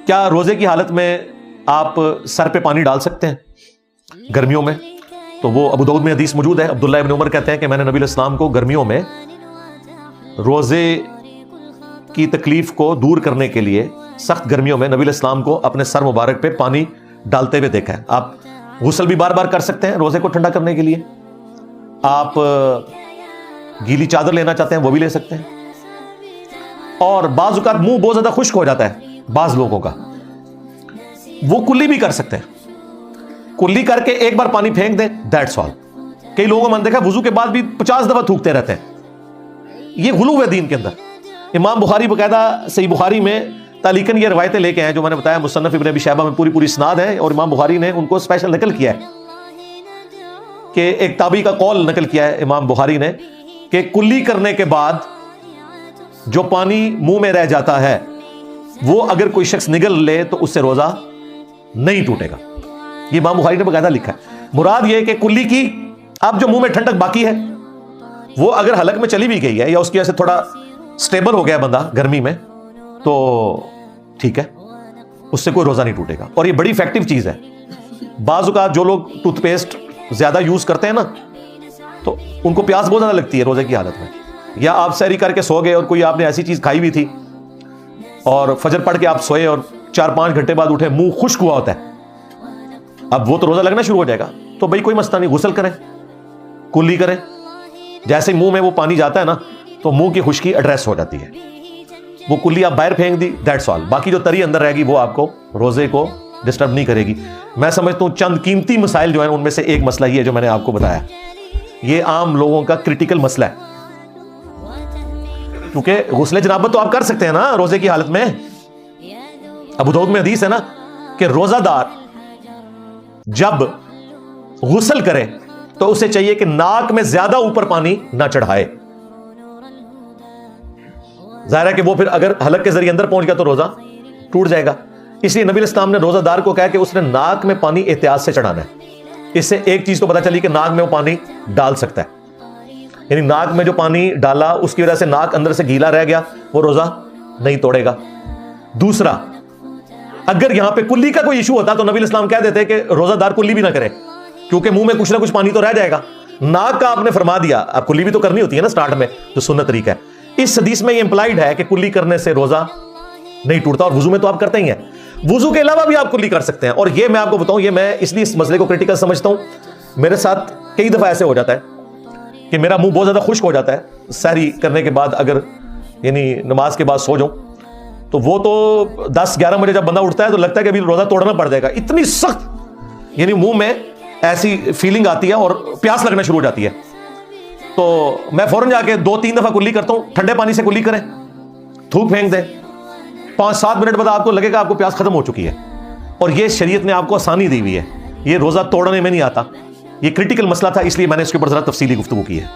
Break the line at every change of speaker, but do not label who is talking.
کیا روزے کی حالت میں آپ سر پہ پانی ڈال سکتے ہیں گرمیوں میں؟ تو وہ ابو داؤد میں حدیث موجود ہے، عبداللہ ابن عمر کہتے ہیں کہ میں نے نبی علیہ السلام کو گرمیوں میں روزے کی تکلیف کو دور کرنے کے لیے سخت گرمیوں میں نبی علیہ السلام کو اپنے سر مبارک پہ پانی ڈالتے ہوئے دیکھا ہے۔ آپ غسل بھی بار بار کر سکتے ہیں روزے کو ٹھنڈا کرنے کے لیے، آپ گیلی چادر لینا چاہتے ہیں وہ بھی لے سکتے ہیں، اور بعض اوقات منہ بہت زیادہ خشک ہو جاتا ہے بعض لوگوں کا، وہ کلی بھی کر سکتے ہیں، کلی کر کے ایک بار پانی پھینک دیں، دیٹس آل۔ کئی لوگوں کو میں نے دیکھا وضو کے بعد بھی 50 دفعہ تھوکتے رہتے ہیں، یہ غلو ہے دین کے اندر۔ امام بخاری باقاعدہ صحیح بخاری میں تعلیقاً یہ روایتیں لے کے ہیں جو میں نے بتایا، مصنف ابن ابی شیبہ میں پوری اسناد ہے، اور امام بخاری نے ان کو اسپیشل نقل کیا ہے کہ ایک تابعی کا قول نقل کیا ہے امام بخاری نے کہ کلی کرنے کے بعد جو پانی منہ میں رہ جاتا ہے وہ اگر کوئی شخص نگل لے تو اس سے روزہ نہیں ٹوٹے گا۔ یہ امام بخاری نے باقاعدہ لکھا ہے۔ مراد یہ کہ کلی کی اب جو منہ میں ٹھنڈک باقی ہے وہ اگر حلق میں چلی بھی گئی ہے یا اس کی وجہ سے تھوڑا سٹیبل ہو گیا بندہ گرمی میں تو ٹھیک ہے، اس سے کوئی روزہ نہیں ٹوٹے گا۔ اور یہ بڑی افیکٹو چیز ہے۔ بعض اوقات جو لوگ ٹوتھ پیسٹ زیادہ یوز کرتے ہیں نا تو ان کو پیاس بہت زیادہ لگتی ہے روزے کی حالت میں، یا آپ سحری کر کے سو گئے اور کوئی آپ نے ایسی چیز کھائی بھی تھی اور فجر پڑھ کے آپ سوئے اور 4-5 گھنٹے بعد اٹھے منہ خشک ہوا ہوتا ہے، اب وہ تو روزہ لگنا شروع ہو جائے گا۔ تو بھائی کوئی مسئلہ نہیں، غسل کریں، کلی کریں، جیسے منہ میں وہ پانی جاتا ہے نا تو منہ کی خشکی ایڈریس ہو جاتی ہے، وہ کلی آپ باہر پھینک دی، دیٹس آل۔ باقی جو تری اندر رہے گی وہ آپ کو روزے کو ڈسٹرب نہیں کرے گی۔ میں سمجھتا ہوں چند قیمتی مسائل جو ہیں ان میں سے ایک مسئلہ یہ ہے جو میں نے آپ کو بتایا، یہ عام لوگوں کا کرٹیکل مسئلہ ہے، کیونکہ غسل جنابت تو آپ کر سکتے ہیں نا روزے کی حالت میں۔ ابو داؤد میں حدیث ہے نا کہ روزہ دار جب غسل کرے تو اسے چاہیے کہ ناک میں زیادہ اوپر پانی نہ چڑھائے، ظاہر ہے کہ وہ پھر اگر حلق کے ذریعے اندر پہنچ گیا تو روزہ ٹوٹ جائے گا۔ اس لیے نبی علیہ السلام نے روزہ دار کو کہا کہ اس نے ناک میں پانی احتیاط سے چڑھانا ہے۔ اس سے ایک چیز تو پتہ چلی کہ ناک میں وہ پانی ڈال سکتا ہے، یعنی ناک میں جو پانی ڈالا اس کی وجہ سے ناک اندر سے گیلا رہ گیا، وہ روزہ نہیں توڑے گا۔ دوسرا، اگر یہاں پہ کلی کا کوئی ایشو ہوتا تو نبی علیہ السلام کہہ دیتے کہ روزہ دار کلی بھی نہ کرے، کیونکہ منہ میں کچھ نہ کچھ پانی تو رہ جائے گا۔ ناک کا آپ نے فرما دیا، اب کلی بھی تو کرنی ہوتی ہے نا سٹارٹ میں، جو سنت طریقہ ہے۔ اس حدیث میں یہ امپلائیڈ ہے کہ کلی کرنے سے روزہ نہیں ٹوٹتا، اور وضو میں تو آپ کرتے ہی ہیں، وضو کے علاوہ بھی آپ کلی کر سکتے ہیں۔ اور یہ میں آپ کو بتاؤں، یہ میں اس لیے اس مسئلے کو کریٹیکل سمجھتا ہوں، میرے ساتھ کئی دفعہ ایسے ہو جاتا ہے کہ میرا منہ بہت زیادہ خشک ہو جاتا ہے سحری کرنے کے بعد، اگر یعنی نماز کے بعد سو جاؤں تو وہ تو 10-11 بجے جب بندہ اٹھتا ہے تو لگتا ہے کہ ابھی روزہ توڑنا پڑ جائے گا، اتنی سخت یعنی منہ میں ایسی فیلنگ آتی ہے اور پیاس لگنا شروع ہو جاتی ہے۔ تو میں فوراً جا کے 2-3 دفعہ کلی کرتا ہوں، ٹھنڈے پانی سے کلی کریں، تھوک پھینک دیں، 5-7 منٹ بعد آپ کو لگے گا آپ کو پیاس ختم ہو چکی ہے۔ اور یہ شریعت نے آپ کو آسانی دی ہوئی ہے، یہ روزہ توڑنے میں نہیں آتا، یہ کریٹیکل مسئلہ تھا، اس لیے میں نے اس کے اوپر ذرا تفصیلی گفتگو کی ہے۔